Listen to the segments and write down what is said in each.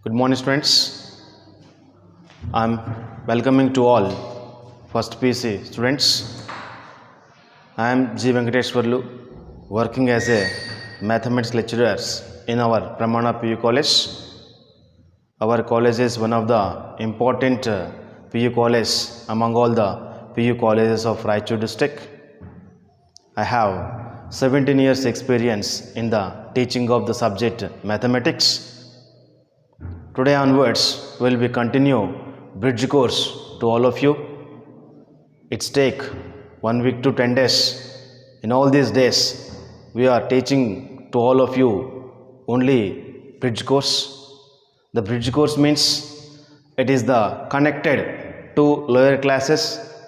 Good morning, students. I'm welcoming to all first PC students. I am G. Venkateshwarlu, working as a mathematics lecturer in our Pramana PU College. Our college is one of the important PU college among all the PU colleges of Raichur district. I have 17 years experience in the teaching of the subject mathematics. Today onwards, we will be continue bridge course to all of you. It's take 1 week to 10 days. In all these days, we are teaching to all of you only bridge course. The bridge course means it is the connected to lower classes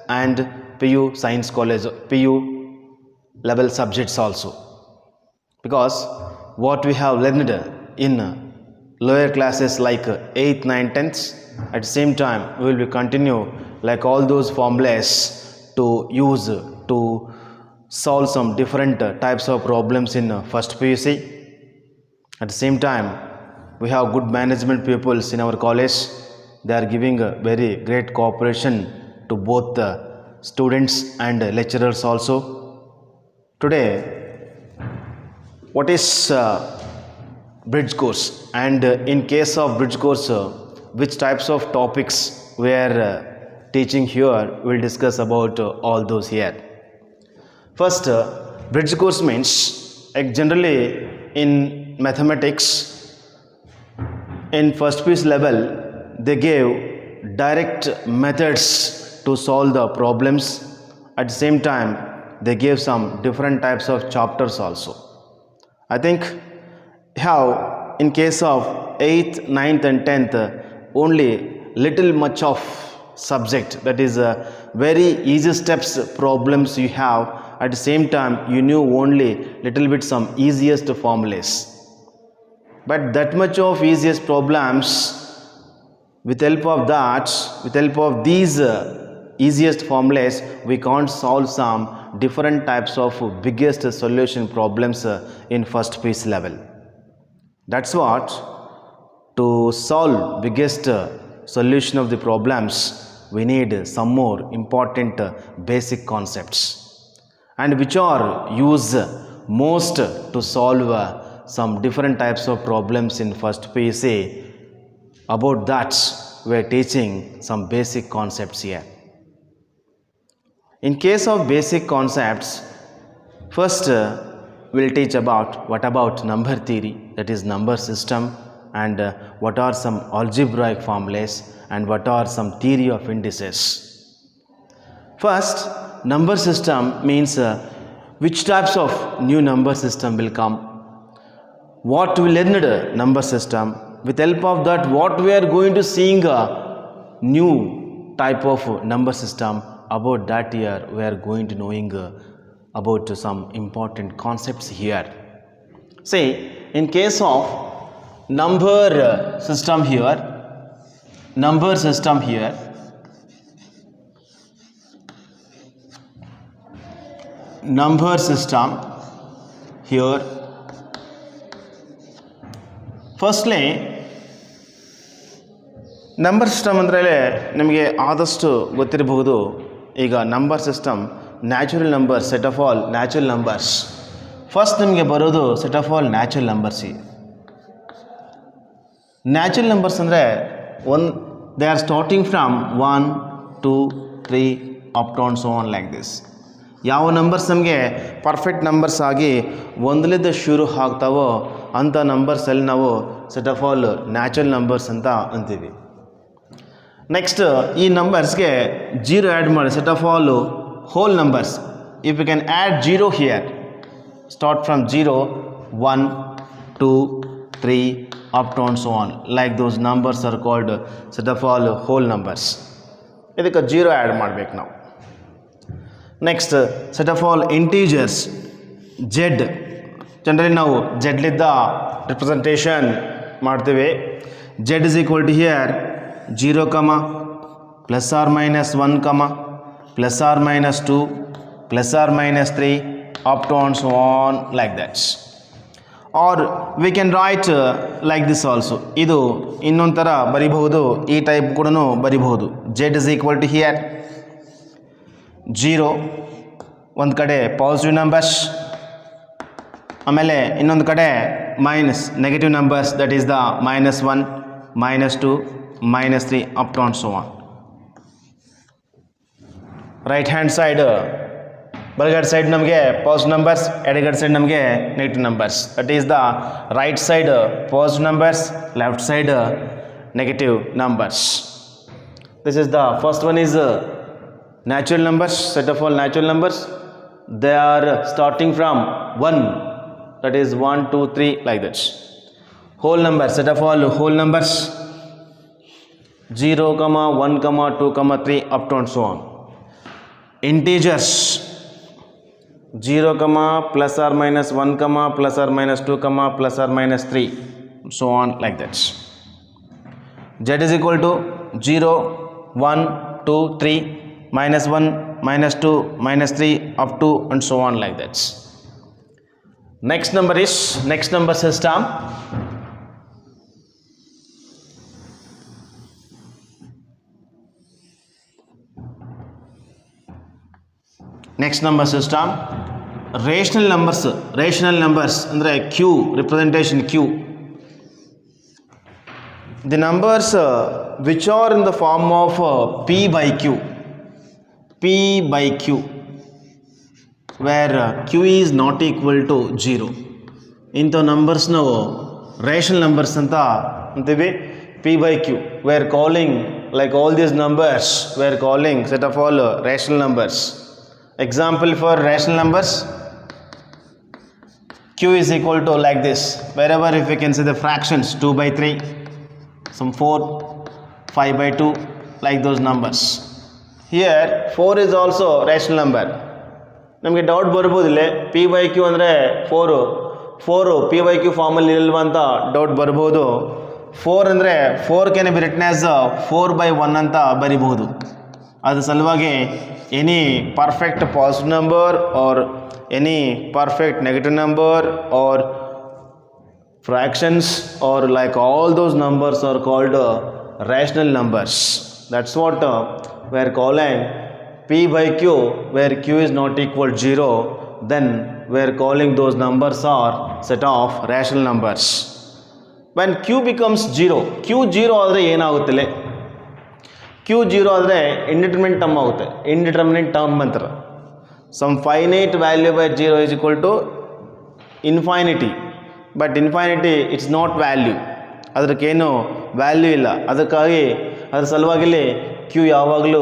and PU science college, PU level subjects also. Because what we have learned in lower classes like 8th, 9th, 10th, at the same time we will be continue like all those formulas to use to solve some different types of problems in first PUC. At the same time, we have good management pupils in our college. They are giving a very great cooperation to both the students and lecturers also. Today, what is bridge course, and in case of bridge course, which types of topics we are teaching here, we will discuss about all those here. First, bridge course means generally in mathematics, in first piece level, they gave direct methods to solve the problems. At the same time, they gave some different types of chapters also. I think how in case of 8th, 9th and 10th, only little much of subject, that is very easy steps problems you have. At the same time, you knew only little bit some easiest formulas. But that much of easiest problems, with help of that, with help of these easiest formulas, we can't solve some different types of biggest solution problems in first piece level. That's what, to solve biggest solution of the problems, we need some more important basic concepts, and which are used most to solve some different types of problems in first PUC. About that, we are teaching some basic concepts here. In case of basic concepts, first we'll teach about what about number theory, that is number system, and what are some algebraic formulas, and what are some theory of indices. First, number system means which types of new number system will come, what we learned number system, with help of that what we are going to seeing a new type of number system. About that here we are going to knowing about some important concepts here. Say in case of number system here, number system here, number system here, firstly number system ಅಂದರೆ ನಿಮಗೆ ಆದಷ್ಟು ಗೊತ್ತಿರಬಹುದು. ಈಗ number system natural numbers, set of all natural numbers. First ನಿಮಗೆ ಬರೋದು set of all natural numbers. Natural numbers ಅಂದರೆ they are starting from 1 2 3 up to on so on like this. ಯಾವ numbers ನಮಗೆ ಪರ್ಫೆಕ್ಟ್ ನಂಬರ್ಸ್ ಆಗಿ ಒಂದಲಿದ್ದ ಶುರು ಆಗ್ತಾವೋ ಅಂಥ ನಂಬರ್ಸ್ ಅಲ್ಲಿ ನಾವು set of all natural numbers ಅಂತ ಅಂತೀವಿ. ನೆಕ್ಸ್ಟ್ ಈ ನಂಬರ್ಸ್ಗೆ ಜೀರೋ ಆ್ಯಡ್ ಮಾಡಿ, set of all whole numbers. If you can add zero here, start from 0 1 2 3 up to on so on like those numbers are called set of all whole numbers. ಇದಕ್ಕೆ zero add ಮಾಡಬೇಕು ನಾವು. Next set of all integers, Z. Generally ನಾವು ಜೆಡ್ಲಿದ್ದ representation ಮಾಡ್ತೀವಿ. Z is equal to here 0, plus or minus 1, plus or minus 2, plus or minus 3 up to on so on like that's. or we can write like this also. ಇದು ಇನ್ನೊಂದು ಥರ ಬರಿಬಹುದು, ಈ type ಕೂಡ ಬರಿಬಹುದು. z is equal to here 0 ಒಂದು ಕಡೆ positive numbers, ಆಮೇಲೆ ಇನ್ನೊಂದು ಕಡೆ minus negative numbers, that is the -1 -2 -3 up to and so on. Right hand side ಬಲಗಡೆ ಸೈಡ್ ನಮಗೆ ಪಾಸಿಟಿವ್ ನಂಬರ್ಸ್, ಎಡಗಡೆ ಸೈಡ್ ನಮಗೆ negative numbers. That is the right side positive numbers, left side negative numbers. This is the first one is natural numbers, set of all natural numbers. They are starting from 1, that is 1 2 3 like that. Whole numbers, set of all whole numbers 0, 1, 2, 3 up to and so on. Integers 0, plus or minus 1, plus or minus 2, plus or minus 3, so on like that. Z is equal to 0, 1, 2, 3, -1, -2, -3 up to and so on like that. Next number system. Next number system, rational numbers andre q, representation q. The numbers which are in the form of p by q, where q is not equal to 0. ಇಂಥ numbers ನಾವು rational numbers ಅಂತ ಅಂತೀವಿ. p by q, we are calling like all these numbers, we are calling set of all rational numbers. Example for rational numbers, q is equal to like this. Wherever if we can see the fractions 2 by 3, some 4, 5 by 2, like those numbers. Here 4 is also rational number. ನಮಗೆ doubt ಬರ್ಬೋದಿಲ್ಲ, p by q ಅಂದರೆ 4 p by q ಫಾರ್ಮಲ್ಲಿ ಇಲ್ವಾ ಅಂತ doubt ಬರ್ಬೋದು. 4 ಅಂದರೆ 4 can be written as 4 by 1 ಅಂತ ಬರಿಬಹುದು. ಅದು ಸಲುವಾಗಿ any perfect positive number or any perfect negative number or fractions or like all those numbers are called rational numbers. That's what we are calling p by q, where q is not equal to 0, then we are calling those numbers are set of rational numbers. When q becomes 0, q 0 ಆದರೆ ಏನಾಗುತ್ತಿಲ್ಲ, q 0 ಆದರೆ indeterminate term ಆಗುತ್ತೆ. indeterminate term ಅಂತಾರೆ. some finite value by 0 is equal to infinity, but infinity it's not value, ಅದಕ್ಕೇನು value ಇಲ್ಲ. ಅದಕ್ಕಾಗಿ ಅದ್ರ ಸಲುವಾಗಿಲ್ಲಿ q ಯಾವಾಗಲೂ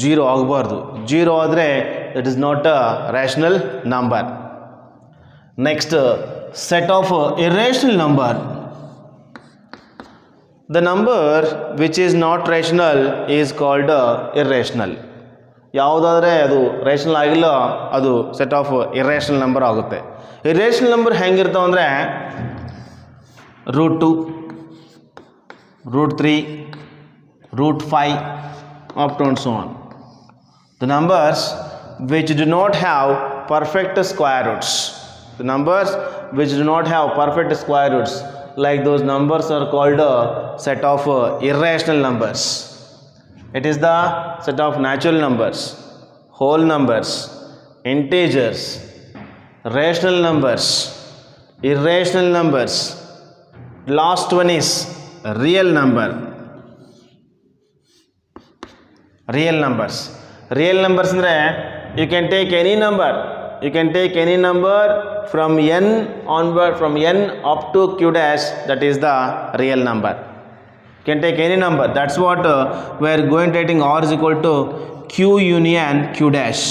0 ಆಗಬಾರ್ದು. 0 ಆದರೆ it is not a rational number. Next set of irrational number. The number which is not rational is called irrational. ಯಾವುದಾದ್ರೆ ಅದು rational ಆಗಿಲ್ಲ, ಅದು ಸೆಟ್ ಆಫ್ ಇರ್ರೇಷನಲ್ ನಂಬರ್ ಆಗುತ್ತೆ. ಇರ್ರೇಷನಲ್ ನಂಬರ್ ಹೆಂಗಿರ್ತಾವೆ ಅಂದರೆ √2, √3, √5 up to and so on. The numbers which do not have perfect square roots, the numbers which do not have perfect square roots, like those numbers are called a set of irrational numbers. It is the set of natural numbers, whole numbers, integers, rational numbers, irrational numbers. Last one is real number. Real numbers ಅಂದರೆ you can take any number from n onward, from n up to q dash, that is the real number. You can take any number. That's what we are going to writing r is equal to q union q dash.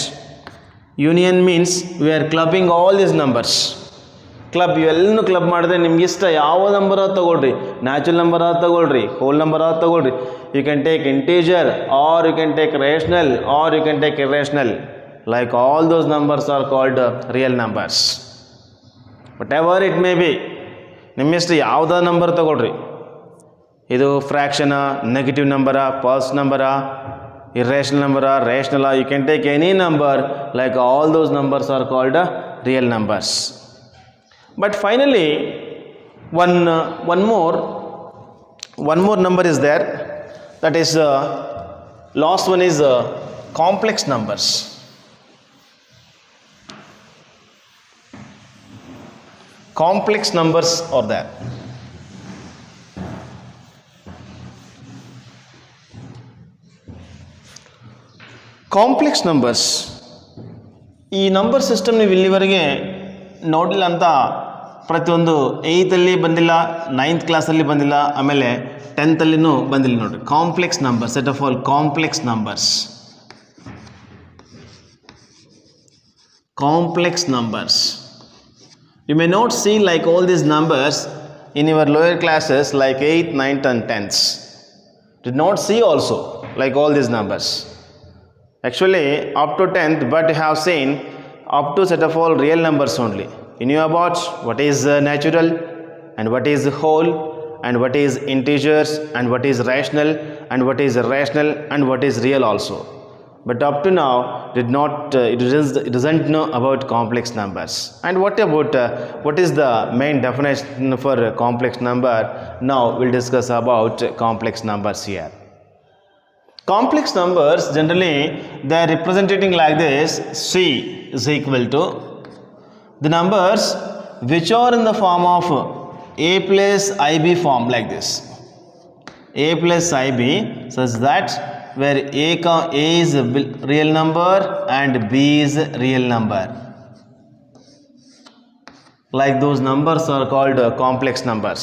Union means we are clubbing all these numbers. Club ಇವೆಲ್ಲನೂ club ಮಾಡಿದ್ರೆ ನಿಮ್ಗೆ ಇಷ್ಟ ಯಾವ number ಆದ ತೊಗೊಳ್ರಿ, natural number ಆದ ತೊಗೊಳ್ರಿ, hole number ಆದ ತೊಗೊಳ್ರಿ. You can take integer or you can take rational or you can take irrational. Like all those numbers are called real numbers. But ever it may be, ನಿಮ್ಮಿಷ್ಟ ಯಾವುದಾದ number ತೊಗೊಳ್ರಿ. ಇದು ಫ್ರ್ಯಾಕ್ಷನಾ, negative ನಂಬರಾ, positive ನಂಬರಾ, irrational ನಂಬರಾ, ರೇಷನಲಾ, you can take any number. Like all those numbers are called real numbers. But finally, one more number is there. That is last one is complex numbers. Complex numbers are there. Complex numbers, ಈ number system ನೀವು ಇಲ್ಲಿವರೆಗೆ ನೋಡಿಲ್ಲ ಅಂತ ಪ್ರತಿಯೊಂದು 8th ಬಂದಿಲ್ಲ, 9th ಕ್ಲಾಸಲ್ಲಿ ಬಂದಿಲ್ಲ, ಆಮೇಲೆ 10th ಬಂದಿಲ್ಲ ನೋಡಿರಿ. Complex numbers, set of all complex numbers. Complex numbers. You may not see like all these numbers in your lower classes like 8th, 9th and 10th. Did not see also like all these numbers. Actually up to 10th, but you have seen up to set of all real numbers only. You knew about what is natural and what is whole and what is integers and what is rational and what is irrational and what is real also. But up to now it doesn't know about complex numbers. And what about what is the main definition for complex number? Now we'll discuss about complex numbers here. Complex numbers generally they are representing like this. C is equal to the numbers which are in the form of a plus ib form like this. A plus ib such that where a is a real number and b is a real number. Like those numbers are called complex numbers.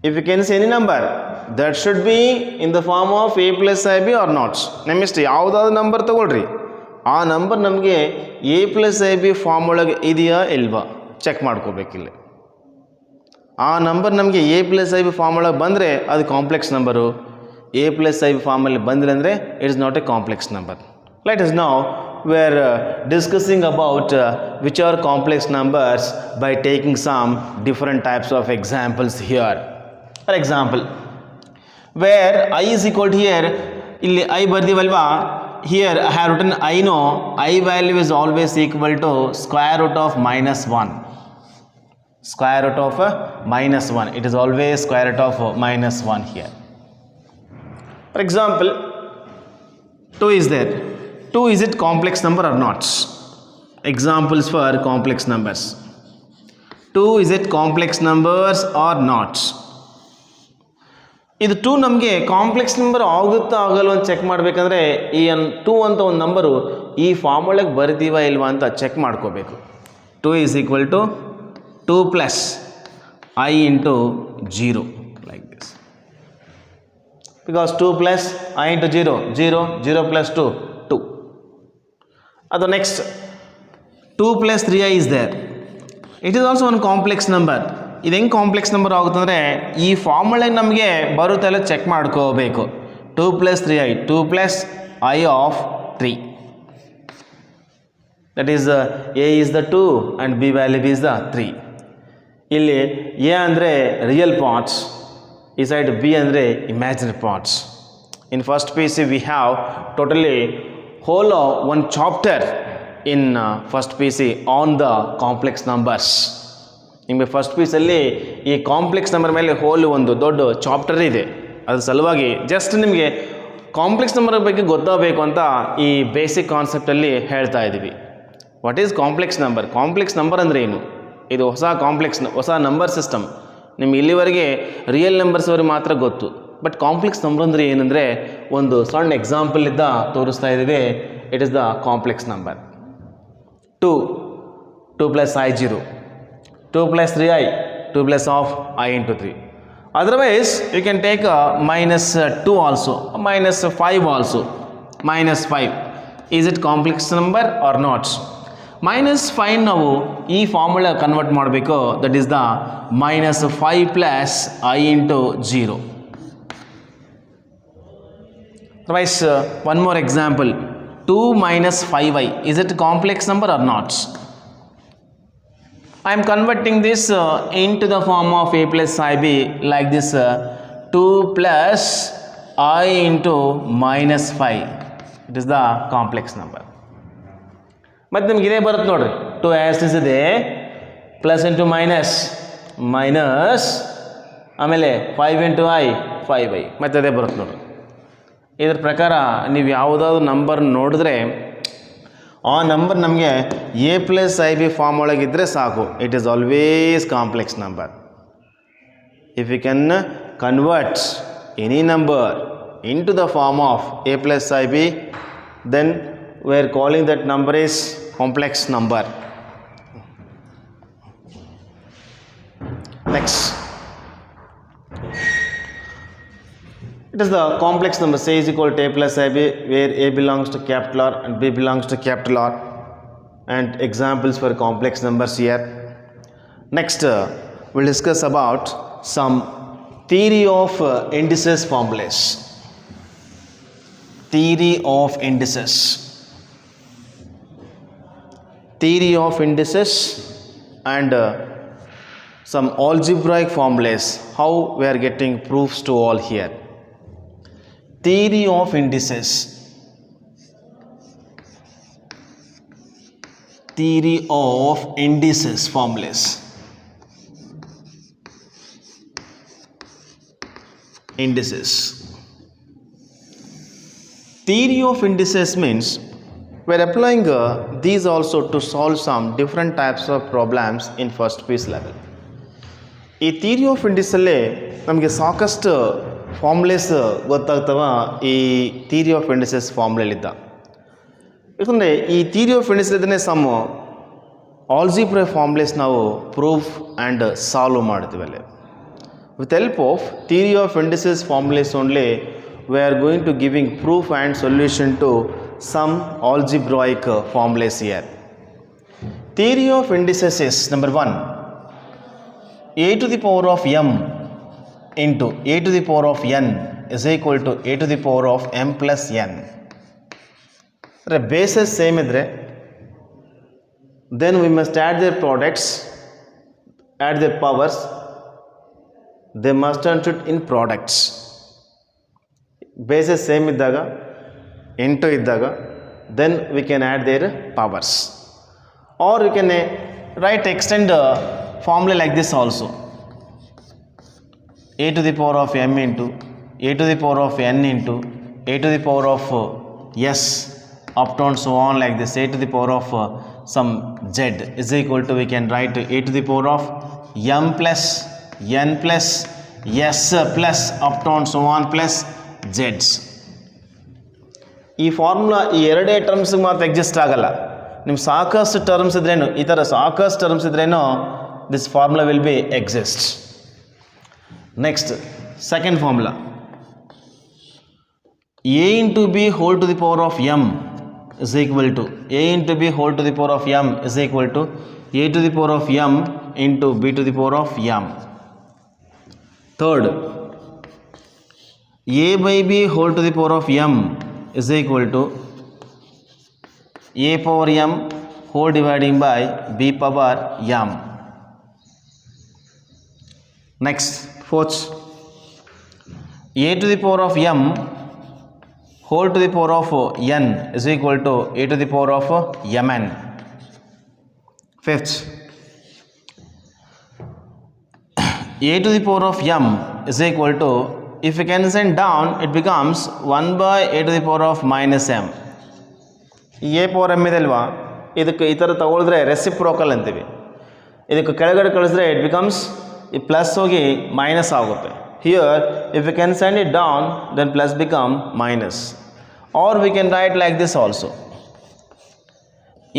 If you can see any number that should be in the form of a plus ib or not. Next ಯಾವುದಾದ್ರು number ತಗೊಳ್ರಿ, ಆ number ನಮಗೆ a plus ib form ಒಳಗೆ ಇದೆಯಾ ಇಲ್ವಾ check ಮಾಡ್ಕೋಬೇಕಿಲ್ಲಿ. ಆ number ನಮಗೆ a plus ib form ಒಳಗೆ ಬಂದರೆ ಅದು complex number. a plus ib ಫಾರ್ಮಲ್ಲಿ ಬಂದಿಲ್ಲ ಅಂದರೆ it is not A complex number. Let us now we are discussing about which are complex numbers by taking some different types of examples here. For example, where I is equal to here, ಇಲ್ಲಿ I ಬರ್ದಿವಲ್ವಾ, here I have written I know I value is always equal to square root of minus 1. Square root of minus 1. It is always square root of minus 1 here. For example, 2 is there. 2 is it complex number or not? Examples for complex numbers. 2 is it complex numbers or not? ಇದು 2 ನಮಗೆ complex number ಆಗುತ್ತಾ ಆಗಲ್ವ ಅಂತ check ಮಾಡಬೇಕಂದ್ರೆ ಈ 2 ಅಂತ ಒಂದು number ಈ form ಒಳಗೆ ಬರ್ತೀವಾ ಇಲ್ವಾ ಅಂತ ಚೆಕ್ ಮಾಡ್ಕೋಬೇಕು. 2 is equal to 2 plus I into 0 like this. Because 2 plus I into 0, 0, 0 plus 2, 2. The next 2 plus 3i is there. It is also one complex number. ಇದು ಹೆಂಗೆ ಕಾಂಪ್ಲೆಕ್ಸ್ ನಂಬರ್ ಆಗುತ್ತಂದರೆ ಈ ಫಾರ್ಮ್ ಒಳಗೆ ನಮಗೆ ಬರುತ್ತೆಲ್ಲ ಚೆಕ್ ಮಾಡ್ಕೋಬೇಕು. 2 plus 3i, 2 plus I of 3. That is a is the 2 and b value is the 3. ಇಲ್ಲಿ a ಅಂದರೆ real parts, ಈ side b ಅಂದರೆ imaginary parts. In first PC we have totally whole one chapter in first PC on the complex numbers. ನಿಮಗೆ first ಪೀಸಲ್ಲಿ ಈ complex number ಮೇಲೆ hole ಒಂದು ದೊಡ್ಡ chapter ಇದೆ. ಅದ್ರ ಸಲುವಾಗಿ ಜಸ್ಟ್ ನಿಮಗೆ ಕಾಂಪ್ಲೆಕ್ಸ್ ನಂಬರ್ ಬಗ್ಗೆ ಗೊತ್ತಾಗಬೇಕು ಅಂತ ಈ ಬೇಸಿಕ್ ಕಾನ್ಸೆಪ್ಟಲ್ಲಿ ಹೇಳ್ತಾ ಇದ್ದೀವಿ. What is complex number? Complex number ಅಂದರೆ ಏನು? ಇದು ಹೊಸ ನಂಬರ್ ಸಿಸ್ಟಮ್. ನಿಮ್ಗೆ ಇಲ್ಲಿವರೆಗೆ ರಿಯಲ್ ನಂಬರ್ಸ್ ಅವ್ರಿಗೆ ಮಾತ್ರ ಗೊತ್ತು. ಬಟ್ ಕಾಂಪ್ಲೆಕ್ಸ್ ನಂಬರ್ ಅಂದರೆ ಏನಂದರೆ ಒಂದು ಸಣ್ಣ ಎಕ್ಸಾಂಪಲ್ ಇದ್ದ ತೋರಿಸ್ತಾ ಇದ್ದೀವಿ. It is the complex number. 2 plus I 0, 2 plus 3i, 2 plus of I into 3. Otherwise you can take minus 2 also, minus 5 also, minus 5. Is it complex number or not? Minus 5 ನಾವು ಈ formula convert ಮಾಡಬೇಕು. That is the minus 5 plus I into 0. Otherwise one more example, 2 minus 5i. Is it complex number or not? I am converting this into the form of a plus ib like this, 2 plus I into minus 5. It is the complex number. ಮತ್ತು ನಿಮ್ಗೆ ಇದೇ ಬರುತ್ತೆ ನೋಡ್ರಿ, 2 as is ಇದೆ, plus into minus minus ಆಮೇಲೆ 5 into I 5i ಮತ್ತೆ ಅದೇ ಬರುತ್ತೆ ನೋಡಿರಿ. ಇದ್ರ ಪ್ರಕಾರ ನೀವು ಯಾವುದಾದ್ರು ನಂಬರ್ ನೋಡಿದ್ರೆ ಆ ನಂಬರ್ ನಮಗೆ a plus i b form ಒಳಗಿದ್ದರೆ ಸಾಕು. It is always complex number. If you can convert any number into the form of a plus ib, then we are calling that number is complex number. Next, it is the complex number. Say is equal to a plus ib, where a belongs to capital R and b belongs to capital R, and examples for complex numbers here. Next, we'll discuss about some theory of indices formulas. Theory of indices. Theory of indices and some algebraic formulas. How we are getting proofs to all here. Theory of indices. Theory of indices formulas. Indices. Theory of indices means we are applying these also to solve some different types of problems in first piece level. ಈ theory of ಇಂಡಿಸಲ್ಲೇ ನಮಗೆ ಸಾಕಷ್ಟು ಫಾರ್ಮುಲೇಸ್ ಗೊತ್ತಾಗ್ತವೆ ಈ theory of indices ಫಾರ್ಮುಲೆಲಿದ್ದ. ಯಾಕಂದರೆ ಈ theory of ಇಂಡಿಸಲ್ಲಿದ್ದನೇ some algebra formulas ನಾವು proof and solve ಮಾಡ್ತೀವಿ ಅಲ್ಲಿ. With help of theory of indices formulas only we are going to giving proof and solution to some algebraic formulas here. Theory of indices is number 1, a to the power of m into a to the power of n is equal to a to the power of m plus n. Bases same idre, then we must add their products, add their powers, they must turn it in products. Bases same ಇದ್ದಾಗ into ಇದ್ದಾಗ then we can add their powers or we can write extend formula like this also. A to the power of m into a to the power of n into a to the power of s up to on so on like this. A to the power of sum z is equal to we can write a to the power of M plus n plus s plus up to on so on plus ಜೆಡ್ಸ್. ಈ formula ಈ ಎರಡೇ ಟರ್ಮ್ಸ್ಗೆ ಮಾತ್ರ exist ಆಗಲ್ಲ. ನಿಮ್ಗೆ ಸಾಕಷ್ಟು terms ಇದ್ರೇನು, ಈ ಥರ ಸಾಕಷ್ಟು ಟರ್ಮ್ಸ್ ಇದ್ರೇನು this formula will be exist. Next second formula, a into b whole to the power of m is equal to a into b whole to the power of m is equal to a to the power of m into b to the power of m. Third, a by b whole to the power of m is equal to a power m whole dividing by b power m. Next, fourth, a to the power of m whole to the power of n is equal to a to the power of mn. Fifth, a to the power of m is equal to, if you can send down, it becomes 1 by a to the power of minus m. a power M ಇದೆ ಅಲ್ವಾ, ಇದಕ್ಕೆ ಈ ಥರ ತಗೊಳಿದ್ರೆ reciprocal ಅಂತೀವಿ. ಇದಕ್ಕೆ ಕೆಳಗಡೆ ಕಳಿಸಿದ್ರೆ it becomes ಈ ಪ್ಲಸ್ ಹೋಗಿ ಮೈನಸ್ ಆಗುತ್ತೆ. Here if you can send it down then plus become minus. Or we can write like this also,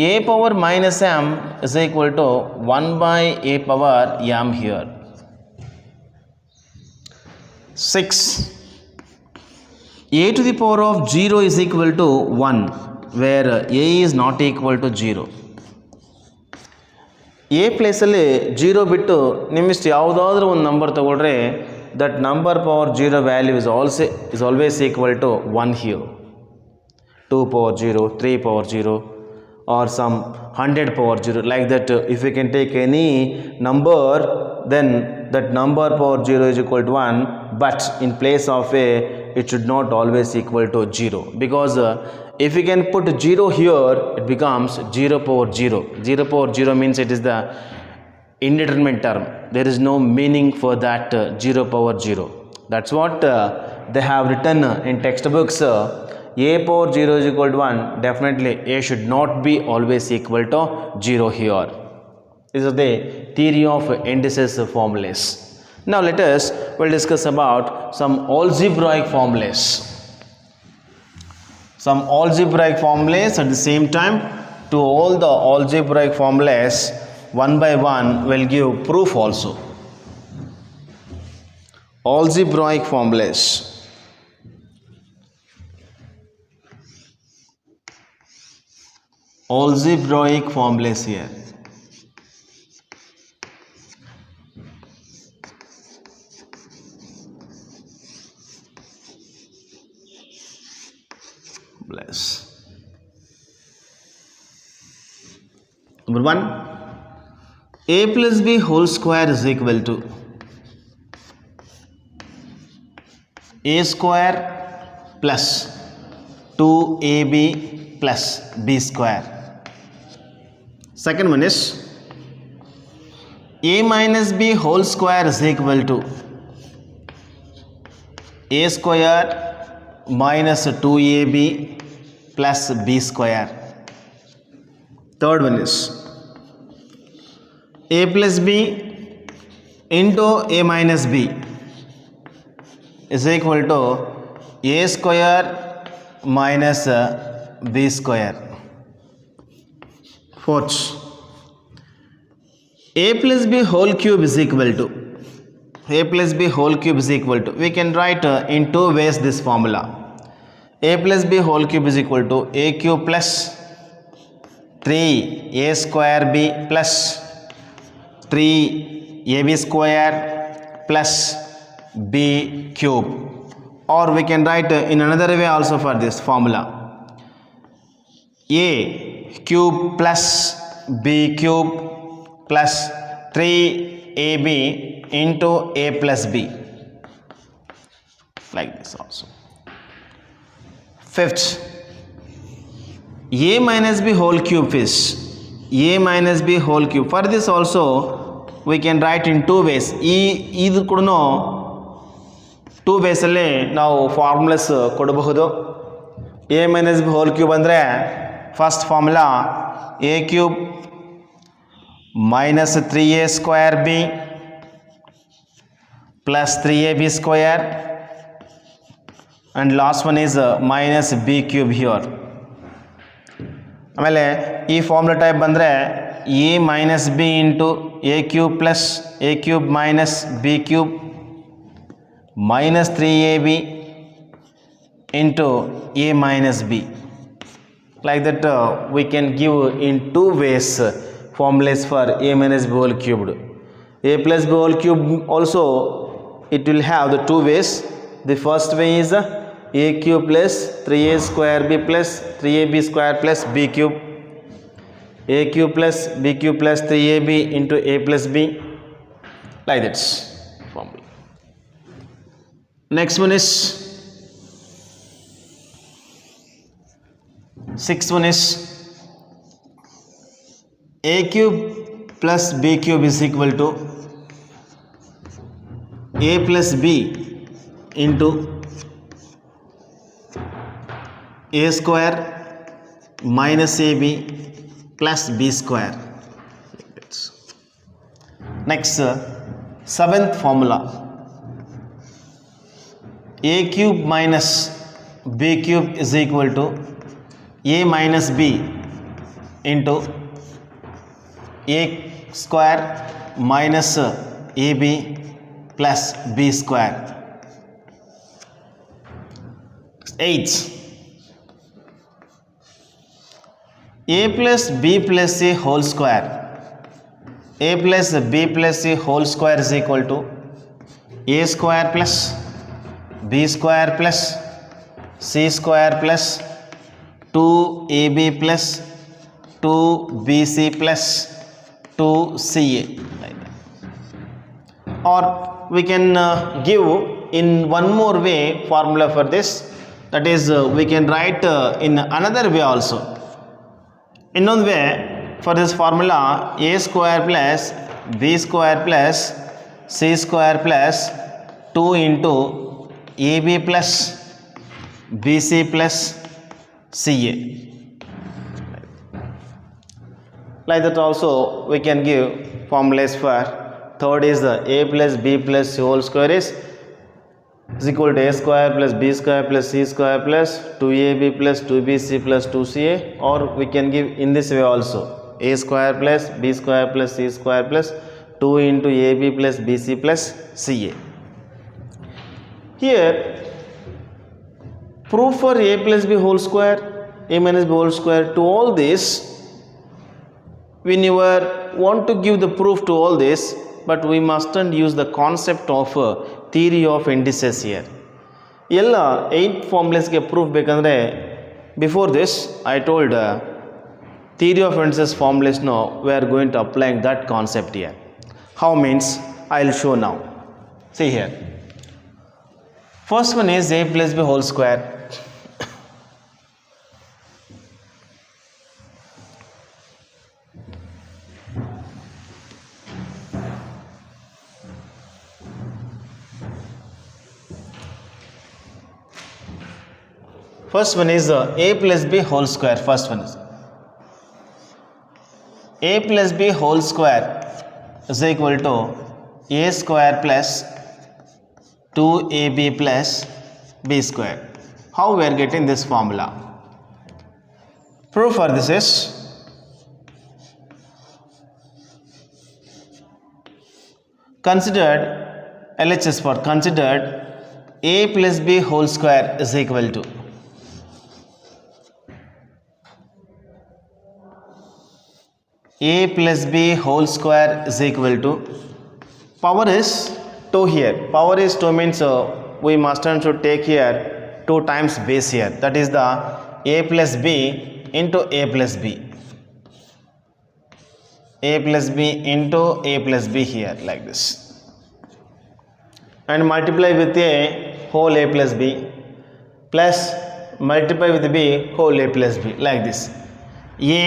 a power minus m is equal to 1 by a power m here. 6, a to the power of 0 is equal to 1 where a is not equal to 0. a ಪ್ಲೇಸಲ್ಲಿ 0 ಬಿಟ್ಟು ನಿಮ್ಮಿಷ್ಟು ಯಾವುದಾದ್ರೂ ಒಂದು number ತಗೊಳ್ರೆ that number power 0 value is always equal to 1 here. 2 power 0, 3 power 0 or some 100 power 0 like that. If you can take any number, then that number power 0 is equal to 1, but in place of a it should not always equal to 0, because if you can put 0 here it becomes 0 power 0. 0 power 0 means it is the indeterminate term. There is no meaning for that 0 power 0. That's what they have written in textbooks. A power 0 is equal to 1. Definitely A should not be always equal to 0 here. This is the theory of indices formulas. Now let us will discuss about some algebraic formulas. Some algebraic formulas at the same time. To all the algebraic formulas, one by one will give proof also. Algebraic formulas. Algebraic formulas here. Bless. Number 1, a plus b whole square is equal to a square plus 2ab plus b square. Second one is a minus b whole square is equal to a square minus 2ab plus b square. Third one is a plus b into a minus b is equal to a square minus b square. Fourth, a plus b whole cube is equal to a plus b whole cube is equal to, we can write in two ways this formula. A plus b whole cube is equal to a cube plus 3a square b plus 3ab square plus b cube, or we can write in another way also for this formula, a cube plus b cube plus 3ab into a plus b, like this also. Fifth, a minus b whole cube is a minus b whole cube. For this also we can write in two ways. ಇದು ಕೂಡ two ಬೇಸಲ್ಲಿ ನಾವು formulas ಕೊಡಬಹುದು. a minus b whole cube ಅಂದರೆ first formula a cube minus 3a square b plus 3ab square, and last one is minus b cube here. ಆಮೇಲೆ ಈ formula type ಬಂದರೆ a minus b into a cube plus a cube minus b cube minus 3ab into a minus b. Like that we can give in two ways formulas for a minus b whole cubed. A plus b whole cube also it will have the two ways. The first way is a cube plus 3a square b plus 3ab square plus b cube, a cube plus b cube plus 3ab into a plus b, like that formula. Next one is sixth one is a cube plus b cube is equal to a plus b into a square minus ab plus b square. Next, seventh formula, a cube minus b cube is equal to a minus b into a square minus ab plus b square. Eighth, a plus b plus a whole square, a plus b plus a whole square is equal to a square plus b square plus c square plus 2ab plus 2bc plus 2ca, like that. Or we can give in one more way formula for this, that is we can write in another way also. Another way for this formula, a square plus b square plus c square plus 2 into ab plus bc plus ca. Like that also we can give formulas for third is the a plus b plus c whole square is equal to a square plus b square plus c square plus 2ab plus 2bc plus 2ca, or we can give in this way also a square plus b square plus c square plus 2 into ab plus bc plus ca. Here proof for a plus b whole square, a minus b whole square, to all this we never want to give the proof to all this, but we mustn't use the concept of theory of indices here. ಎಲ್ಲ 8 ಫಾರ್ಮುಲಾಸ್ಗೆ proof ಬೇಕಂದರೆ before this I told theory of indices formulas. We are going to applying that concept here. How means I will show now. See here, first one is a plus b whole square. First one is a plus b whole square. First one is a plus b whole square is equal to a square plus 2ab plus b square. How we are getting this formula? Proof for this is considered LHS for considered a plus b whole square is equal to a plus b whole square is equal to power is 2 here. Power is 2 means we must take here 2 times base here. That is the a plus b into a plus b. A plus b into a plus b here like this. And multiply with a whole a plus b plus multiply with b whole a plus b like this. A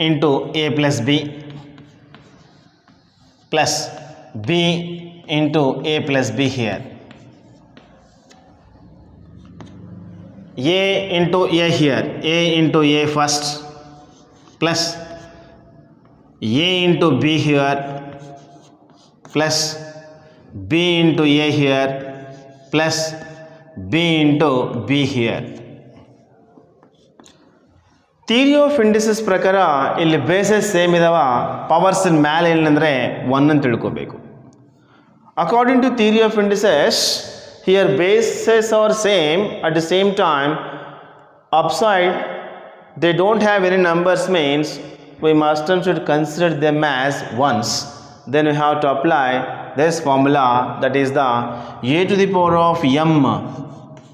into a plus b plus b into a plus b here. A into a here, a into a first plus a into b here plus b into a here plus b into b here. Theory of indices ಪ್ರಕಾರ ಇಲ್ಲಿ basis same ಇದಾವ, powers ಮೇಲೆ ಏನಂದರೆ 1 ಅಂತ ತಿಳ್ಕೋಬೇಕು. According to theory of indices here bases are same, at the same time upside they don't have any numbers means we must and should consider them as ones. then we have to apply this formula, that is the a to the power of m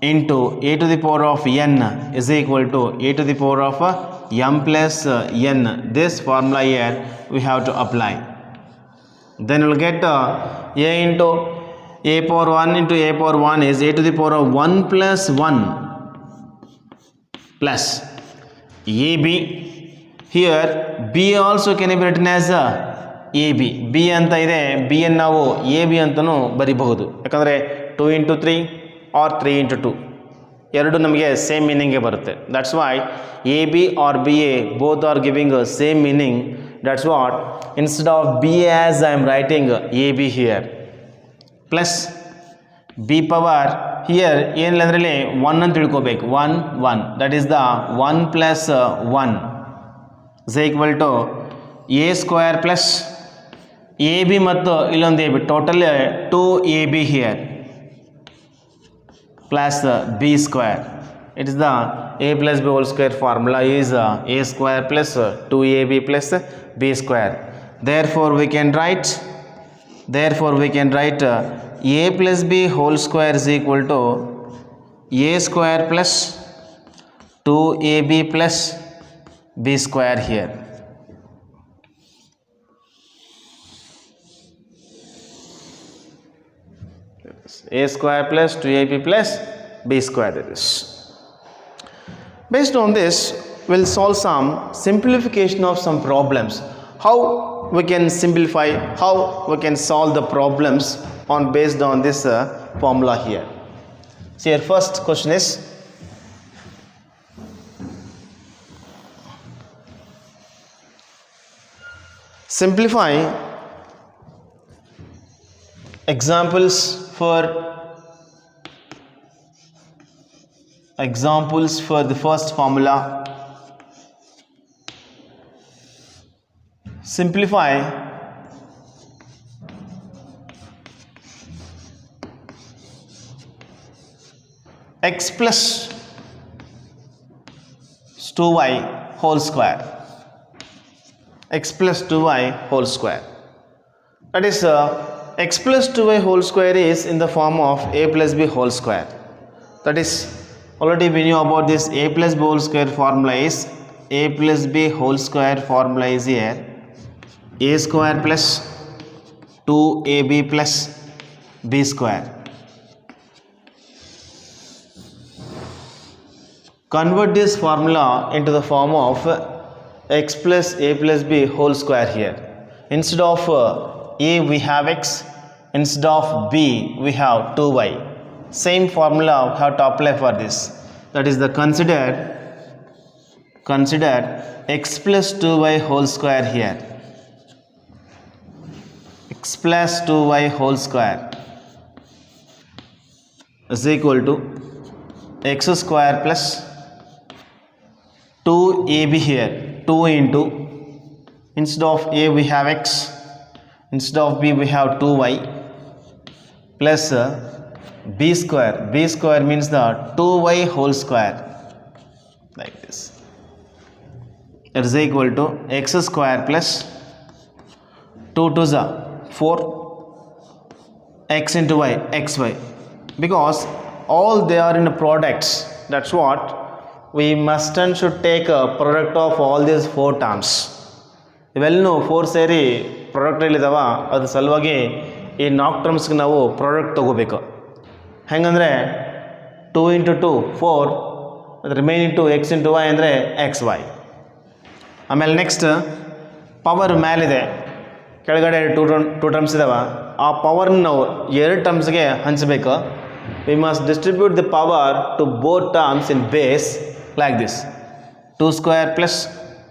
into a to the power of n is equal to a to the power of m plus n. This formula here we have to apply. Then we will get a into a power 1 into a power 1 is a to the power of 1 plus 1 plus ab. Here b also can be written as ab. b ಅಂತ ಇದೆ, b ಅನ್ನು ನಾವು ab ಅಂತಲೂ ಬರಿಬಹುದು. ಯಾಕಂದರೆ 2 into 3 or 3 into 2 ಎರಡು ನಮಗೆ same ಮೀನಿಂಗೇ ಬರುತ್ತೆ. That's why a b are b a both are giving same meaning. That's what instead of b a as I am writing a b here plus b power here ಏನಿಲ್ಲ ಅಂದ್ರಲ್ಲಿ 1 ಅಂತ ತಿಳ್ಕೋಬೇಕು. 1 1 that is the 1 plus 1 is equal to a square plus a b ಮತ್ತು ಇಲ್ಲೊಂದು a b, total 2 a b here plus b square. It is the a plus b whole square formula is a square plus 2ab plus b square. Therefore we can write a plus b whole square is equal to a square plus 2ab plus b square here. A square plus 2ab plus b square, that is. Based on this, we'll solve some simplification of some problems. How we can simplify, how we can solve the problems on based on this formula here. So your first question is, simplify examples for the first formula. Simplify x plus 2y whole square. X plus 2y whole square. That is x plus 2y whole square is in the form of a plus b whole square. That is, already we knew about this a plus b whole square formula is a plus b whole square formula is here a square plus 2ab plus b square. Convert this formula into the form of x plus a plus b whole square here. Instead of a we have x, instead of b we have 2y. Same formula we have to apply for this. That is the consider x plus 2y whole square here. X plus 2y whole square is equal to x square plus 2ab here, 2 into, instead of a we have x, instead of b we have 2y, plus b square. B square means the 2y whole square, like this. It is equal to x square plus 2 to the 4 x into y, xy, because all they are in products. That's what we must and should take a product of all these 4 terms. ಇವೆಲ್ಲೂ 4 ಸೇರಿ ಪ್ರಾಡಕ್ಟಲ್ಲಿದ್ದಾವ, ಅದು ಸಲುವಾಗಿ ಈ ನಾಲ್ಕು ಟರ್ಮ್ಸ್ಗೆ ನಾವು product ತೊಗೋಬೇಕು. ಹೆಂಗಂದರೆ 2 into 2 4, ಅದು remaining 2 x into y ಅಂದರೆ x y. ಆಮೇಲೆ ನೆಕ್ಸ್ಟ್ ಪವರ್ ಮೇಲಿದೆ, ಕೆಳಗಡೆ ಟೂ ಟರ್ಮ್ಸ್ ಇದ್ದಾವೆ. ಆ ಪವರ್ನ ನಾವು 2 ಟರ್ಮ್ಸ್ಗೆ ಹಂಚಬೇಕು. We must distribute the power to both terms in base like this, 2 square plus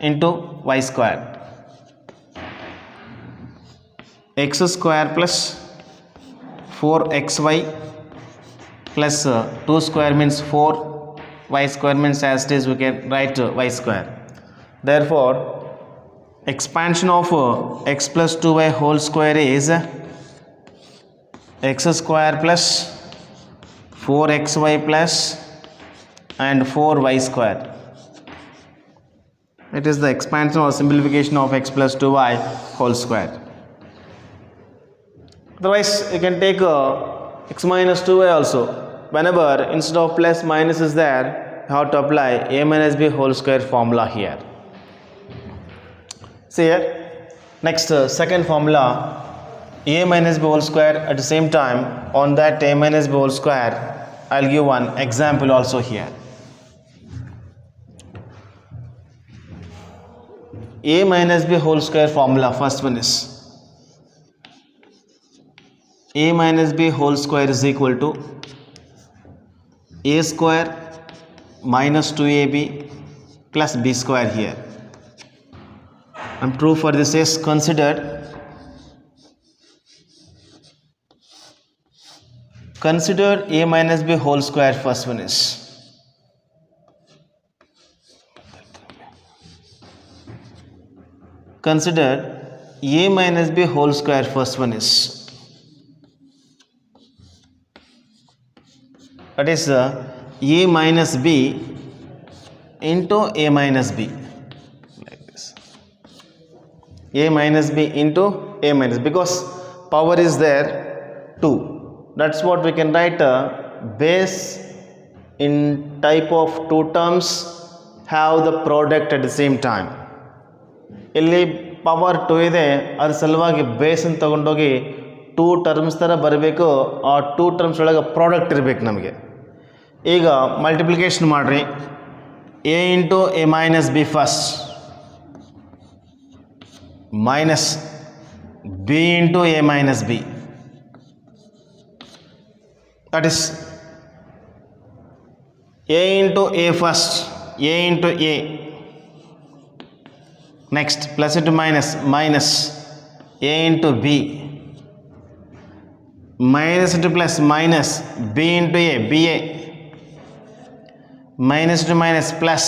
into y square, x square plus 4xy plus 2 square means 4, y square means as it is we can write y square. Therefore expansion of x plus 2y whole square is x square plus 4xy plus and 4y square. It is the expansion or simplification of x plus 2y whole square. Otherwise you can take x minus 2y also. Whenever instead of plus minus is there, you have to apply a minus b whole square formula here. See here, next second formula, a minus b whole square. At the same time, on that a minus b whole square, I'll give one example also here. A minus b whole square formula, first one is a minus b whole square is equal to a square minus 2ab plus b square here. And proof for this is consider a minus b whole square. First one is consider a minus b whole square. First one is, that is a minus b into a minus b, like this. A minus b into a minus, because power is there 2. That's what we can write base in type of 2 terms have the product at the same time. ಇಲ್ಲಿ power 2 ಇದೆ, ಅದ್ರ ಸಲುವಾಗಿ ಬೇಸನ್ನು ತೊಗೊಂಡೋಗಿ 2 terms ಥರ ಬರಬೇಕು. ಆ 2 terms ಒಳಗೆ product ಇರಬೇಕು ನಮಗೆ. ಈಗ ಮಲ್ಟಿಪ್ಲಿಕೇಶನ್ ಮಾಡಿರಿ, a into a minus B first minus b into a minus b. That is a into a first, a into a. Next, plus into minus, minus a into b. Minus into plus, minus b into a, ba. Minus into minus, plus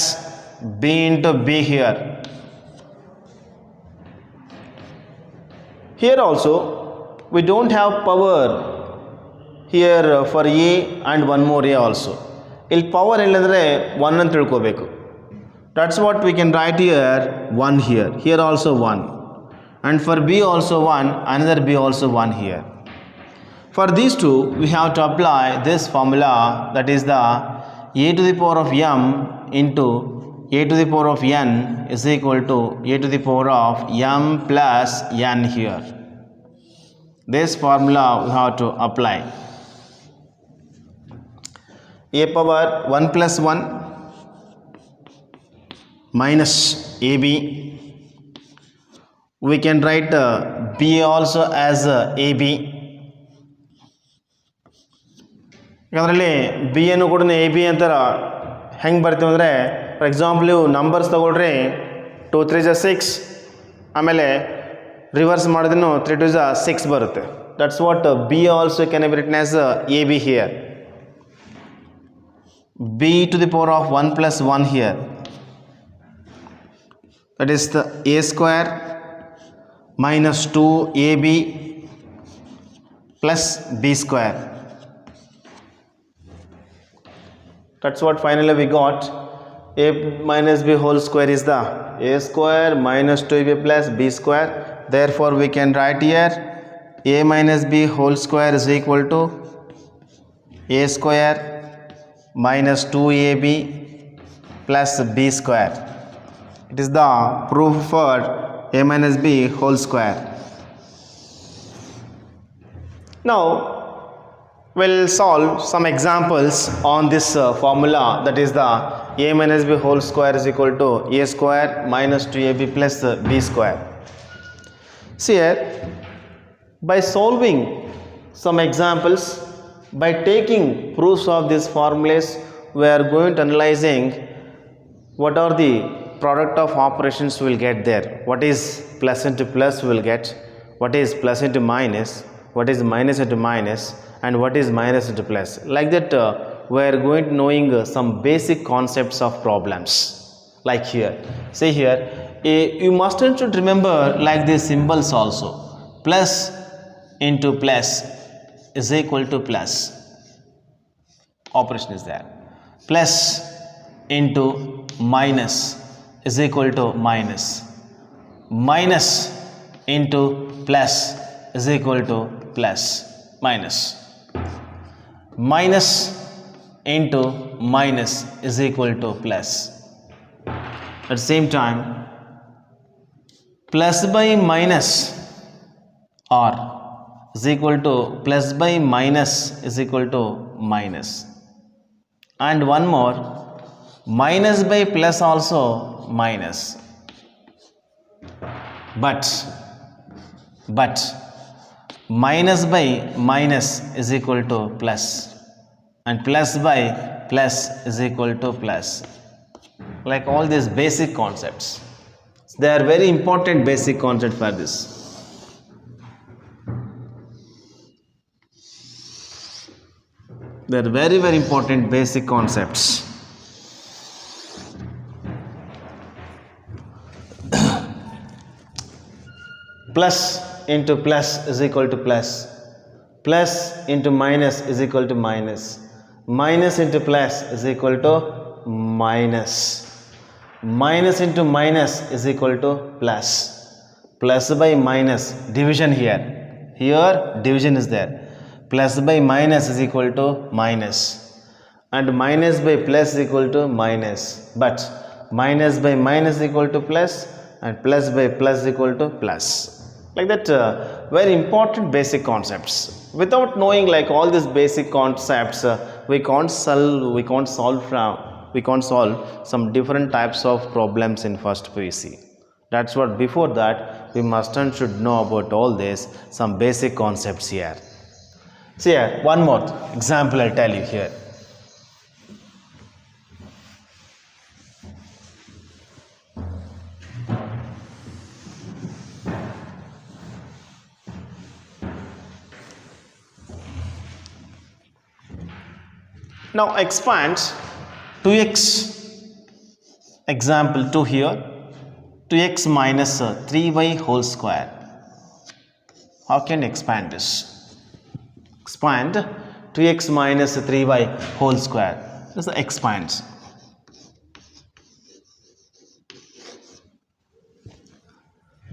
b into b here. Here also we don't have power here for a and one more a also. ಇಲ್ಲಿ power ಇಲ್ಲಂದರೆ 1 ಅಂತ ತಿಳ್ಕೋಬೇಕು. That's what we can write here, 1 here. Here also 1. And for b also 1, another b also 1 here. For these two, we have to apply this formula, that is the a to the power of m into a to the power of n is equal to a to the power of m plus n here. This formula we have to apply. A power 1 plus 1 minus ab. We can write b also as ab. ಯಾಕಂದ್ರಲ್ಲಿ b ಅನ್ನು ಕೂಡ A B ಅಂತ ಹೆಂಗೆ ಬರ್ತೀವಿ ಅಂದರೆ, for example ನೀವು numbers ತೊಗೊಳ್ರಿ, 2 3 6, ಆಮೇಲೆ ರಿವರ್ಸ್ ಮಾಡಿದ್ರೂ 3 2 6 ಬರುತ್ತೆ. That's what be also can be written as A b here. b to the power of 1 plus 1 here, that is the a square minus 2ab plus b square. That's what finally we got. A minus b whole square is the a square minus 2ab plus b square. Therefore we can write here a minus b whole square is equal to a square minus 2ab plus b square. It is the proof for a minus b whole square. Now we'll solve some examples on this formula, that is the a minus b whole square is equal to a square minus 2ab plus b square. See here, by solving some examples, by taking proofs of these formulas, we are going to analyzing what are the product of operations we will get there. What is plus into plus we will get, what is plus into minus, what is minus into minus, and what is minus into plus. Like that we are going to knowing some basic concepts of problems. Like here, say here, you must remember like these symbols also. Plus into plus is equal to plus, operation is there. Plus into minus is equal to minus. Minus into plus is equal to plus. Minus. Minus into minus is equal to plus. At the same time, plus by minus or is equal to plus by minus is equal to minus. And one more, minus by plus also minus. But minus by minus is equal to plus, and plus by plus is equal to plus. Like all these basic concepts, they are very important basic concepts for this. They are very very important basic concepts. Plus into plus is equal to plus. Plus into minus is equal to minus. Minus into plus is equal to minus. Minus into minus is equal to plus. Plus by minus, division here. Here division is there. Plus by minus is equal to minus. And minus by plus is equal to minus. But minus by minus is equal to plus, and plus by plus is equal to plus. Like that, very important basic concepts. Without knowing like all these basic concepts, we can't solve some different types of problems in first PUC. That's what before that we must and should know about all this, some basic concepts here. See here, one more example I'll tell you here. Now expand 2x, example 2 here, 2x minus 3y whole square. How can you expand this? Expand 2x minus 3y whole square. This expands.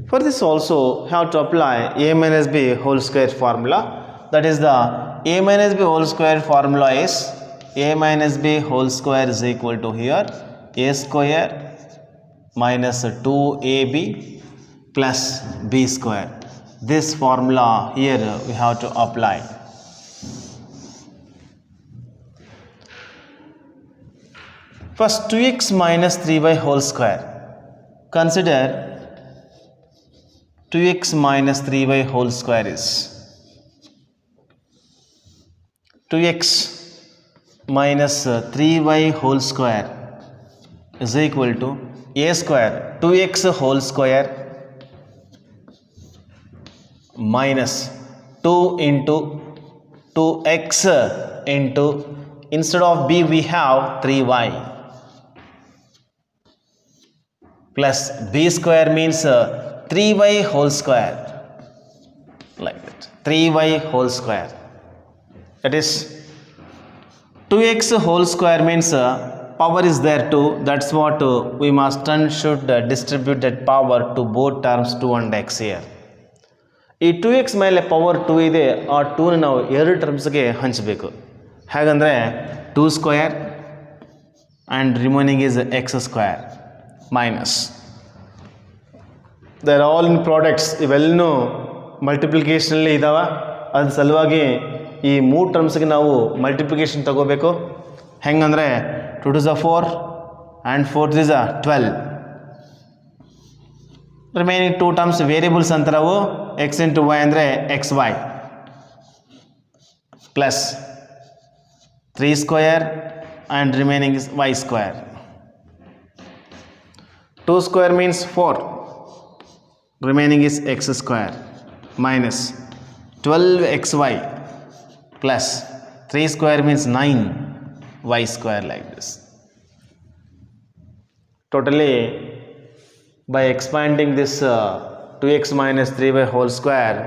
For this also have to apply a minus b whole square formula. That is the a minus b whole square formula is a minus b whole square is equal to here a square minus 2ab plus b square. This formula here we have to apply. First 2x minus 3y whole square. Consider 2x minus 3y whole square is 2x minus 3y whole square is equal to a square 2x whole square minus 2 into 2x into, instead of b we have 3y, plus b square means 3y whole square, like that, 3y whole square. That is 2x whole square means power is there too. That's what we must and should distribute that power to both terms 2 and x here. ಈ 2x ಮೇಲೆ power 2 ಇದೆ, ಆ 2ನ ನಾವು ಎರಡು ಟರ್ಮ್ಸ್ಗೆ ಹಂಚಬೇಕು. ಹಾಗಂದರೆ 2 square and remaining is x square minus there all in products. ಇವೆಲ್ಲನೂ ಮಲ್ಟಿಪ್ಲಿಕೇಷನಲ್ಲಿ ಇದ್ದಾವೆ. ಅದ್ರ ಸಲುವಾಗಿ ಈ 3 ಟರ್ಮ್ಸ್ಗೆ ನಾವು ಮಲ್ಟಿಪ್ಲಿಕೇಷನ್ ತಗೋಬೇಕು. ಹೆಂಗಂದರೆ 2 to the 4 and 4 to the 12. Remaining 2 terms variables ಅಂತಾರವು. ಎಕ್ಸ್ ಇಂಟು ವೈ ಅಂದರೆ x y plus 3 square and remaining is y square. 2 square means 4, remaining is x square minus 12xy plus 3 square means 9y square, like this. Totally by expanding this 2x minus 3y whole square,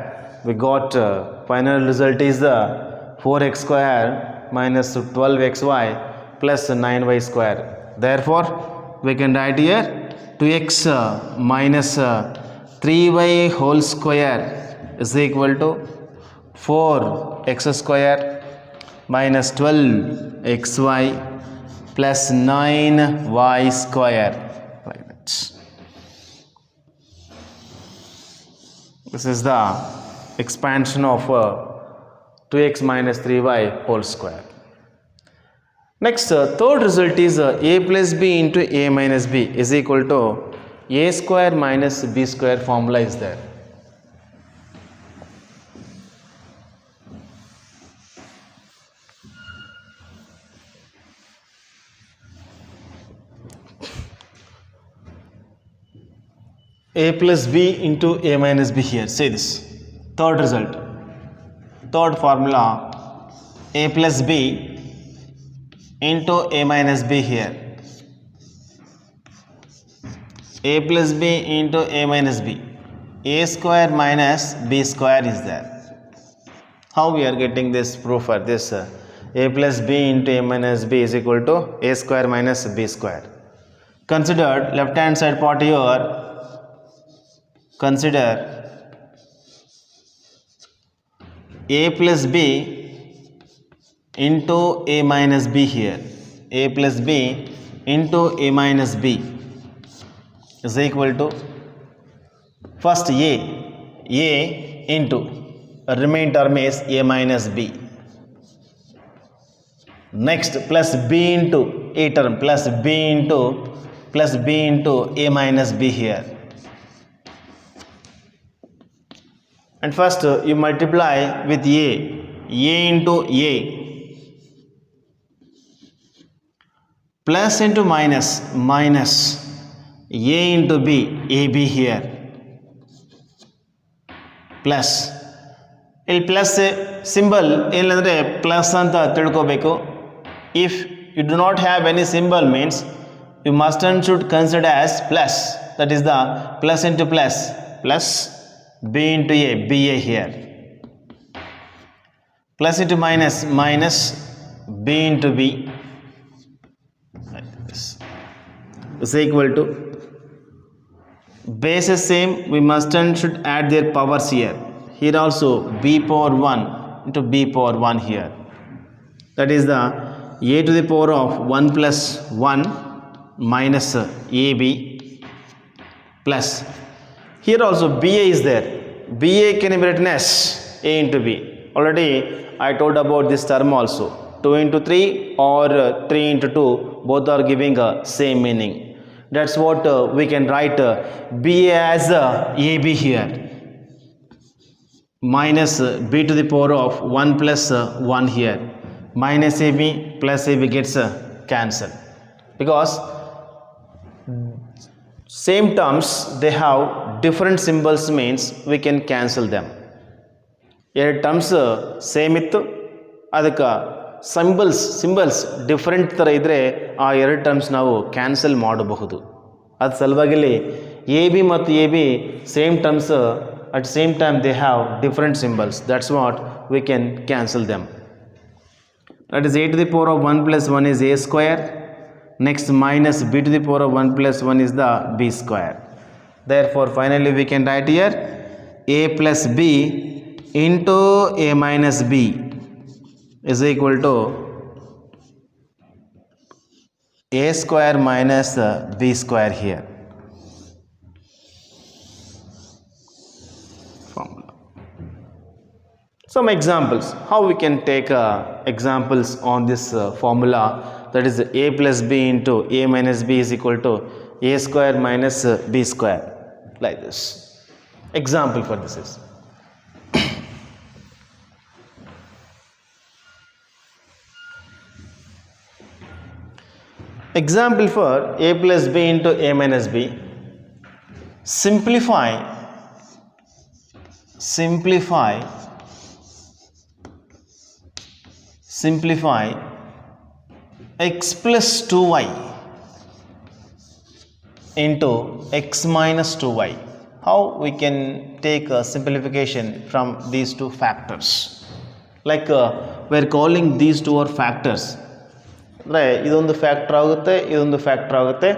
we got final result is the 4x square minus 12xy plus 9y square. Therefore we can write here 2x minus 3y whole square is equal to 4x square minus 12xy plus 9y square, like that. This is the expansion of 2x minus 3y whole square. Next, third result is a plus b into a minus b is equal to a square minus b square formula is there. A plus b into a minus b here. Say this. Third result. Third formula. A plus b into a minus b here. A plus b into a minus b. A square minus b square is there. How we are getting this proof for this? A plus b into a minus b is equal to a square minus b square. Considered left hand side part here. Consider a plus b into a minus b here. A plus b into a minus b is equal to first a into remaining term is a minus b. Next plus b into a term plus b into a minus b here. and first you multiply with a into a, plus into minus a into b, ab here, plus ಇಲ್ಲಿ plus symbol ಏನಂದರೆ plus ಅಂತ ತಿಳ್ಕೋಬೇಕು. If you do not have any symbol means you must and should consider as plus, that is the plus into plus, plus b into a, b a here, plus into minus b into b, like this, is equal to, base is same, we must and should add their powers here also b power 1 into b power 1 here, that is the a to the power of 1 plus 1 minus ab, plus here also ba is there, ba can be written as a into b. Already I told about this term also, 2 into 3 or 3 into 2, both are giving same meaning. That's what we can write ba as ab here, minus b to the power of 1 plus 1 here, minus ab plus ab gets cancelled, because same terms they have different symbols means we can cancel them. ಎರಡು terms same ಇತ್ತು, ಅದಕ್ಕೆ symbols different ಥರ ಇದ್ದರೆ ಆ ಎರಡು terms ನಾವು cancel ಮಾಡಬಹುದು. ಅದು ಸಲುವಾಗಿ ಎ ಬಿ ಮತ್ತು a b same terms, at same time they have different symbols, that's what we can cancel them. That is a to the power of 1 plus 1 is a square, next minus b to the power of 1 plus 1 is the b square. Therefore finally we can write here a plus b into a minus b is equal to a square minus b square here. Formula. Some examples, how we can take examples on this formula, that is a plus b into a minus b is equal to a square minus b square, like this. Example for this is, example for a plus b into a minus b, simplify x plus 2y into x minus 2y. How we can take a simplification from these two factors? Like we are calling these two are factors. ಅಂದರೆ ಇದೊಂದು factor ಆಗುತ್ತೆ, ಇದೊಂದು factor ಆಗುತ್ತೆ,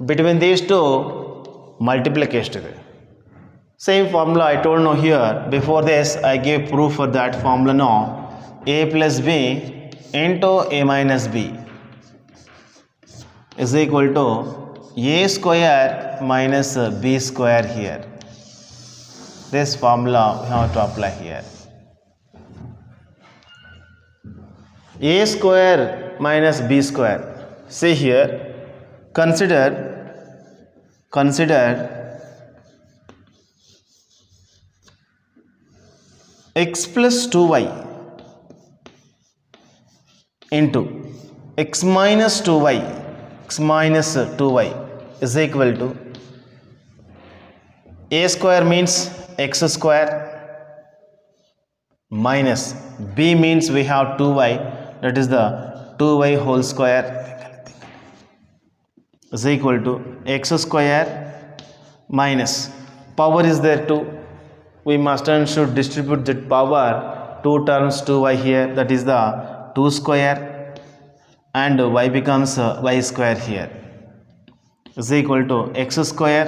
between these two ಮಲ್ಟಿಪ್ಲಿಕ್ ಎಷ್ಟಿದೆ. Same formula I told no here, before this I gave proof for that formula no, a plus b into a minus b is equal to a square minus b square here. This formula we have to apply here. A square minus b square, see here, consider x plus 2y into x minus 2y is equal to a square means x square minus b means we have 2y, that is the 2y whole square is equal to x square minus power is there 2, we must and should distribute that power 2 terms 2y here, that is the 2 square, and y becomes y square here is equal to x square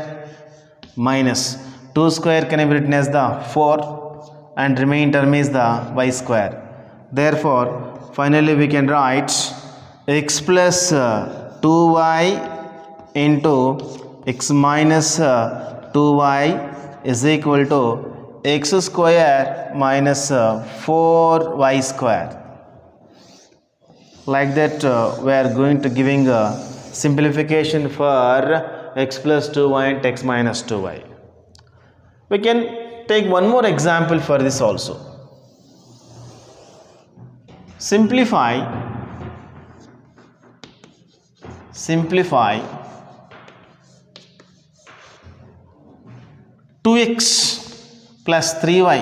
minus 2 square can be written as the 4 and remaining term is the y square. Therefore finally we can write x plus 2y into x minus 2y is equal to x square minus 4y square. Like that we are going to giving a simplification for x plus 2y and x minus 2y. We can take one more example for this also. Simplify 2x plus 3y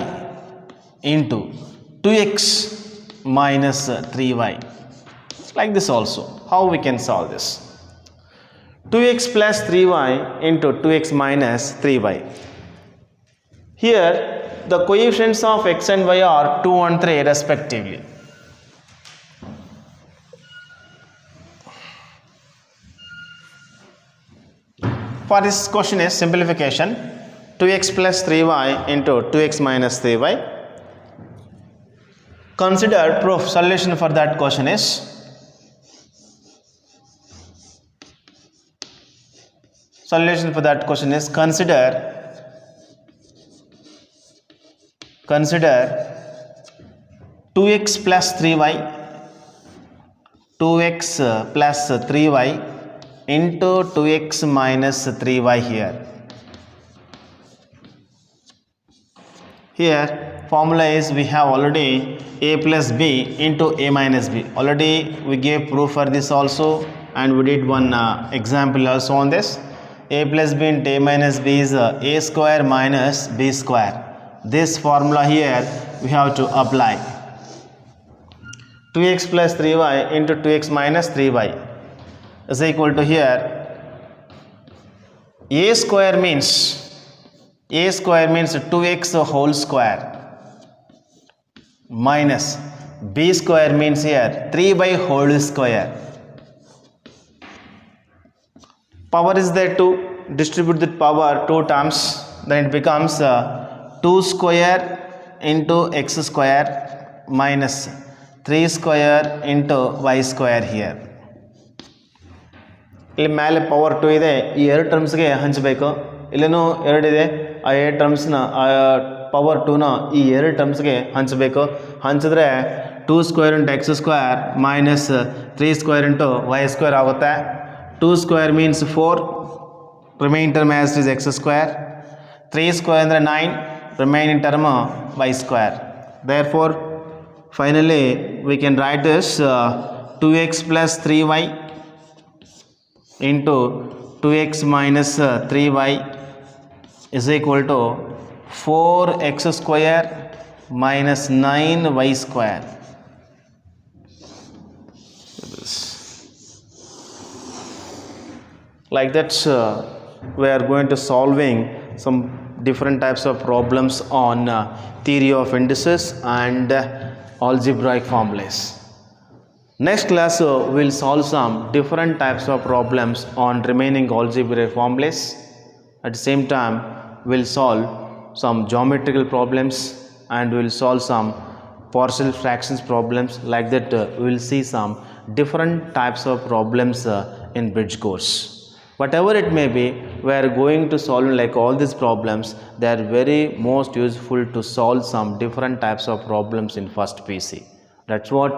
into 2x minus 3y. Like this also. How we can solve this? 2x plus 3y into 2x minus 3y. Here the coefficients of x and y are 2 and 3 respectively. For this question is simplification 2x plus 3y into 2x minus 3y. Consider proof. Solution for that question is consider 2x plus 3y into 2x minus 3y here. Here formula is we have already a plus b into a minus b. Already we gave proof for this also, and we did one example also on this. A plus b into a minus b is a square minus b square. This formula here we have to apply. 2x plus 3y into 2x minus 3y is equal to here a square means 2x whole square minus b square means here 3 by whole square. Power is there to distribute the power 2 times, then it becomes 2 square into x square minus 3 square into y square here. ಇಲ್ಲಿ ಮೇಲೆ power 2 ಇದೆ, ಈ ಎರಡು ಟರ್ಮ್ಸ್ಗೆ ಹಂಚಬೇಕು. ಇಲ್ಲೇನೂ ಎರಡಿದೆ, ಆ ಎರಡು ಟರ್ಮ್ಸ್ನ power 2ನ ಈ ಎರಡು ಟರ್ಮ್ಸ್ಗೆ ಹಂಚಬೇಕು. ಹಂಚಿದ್ರೆ 2 square into x square minus 3 square into y square ಆಗುತ್ತೆ. 2 square means 4, remaining term as is x square. 3 square ಅಂದರೆ 9, remaining term y square. Therefore finally we can write this 2x plus 3y into 2x minus 3y is equal to 4x square minus 9y square. Like that we are going to solving some different types of problems on theory of indices and algebraic formulas. Next class we will solve some different types of problems on remaining algebraic formulas. At the same time we will solve some geometrical problems and we will solve some partial fractions problems. Like that we will see some different types of problems in bridge course. Whatever it may be, we are going to solve like all these problems. They are very most useful to solve some different types of problems in first PC. That's what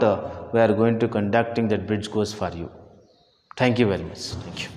we are going to conducting that bridge course for you. Thank you very much. Thank you.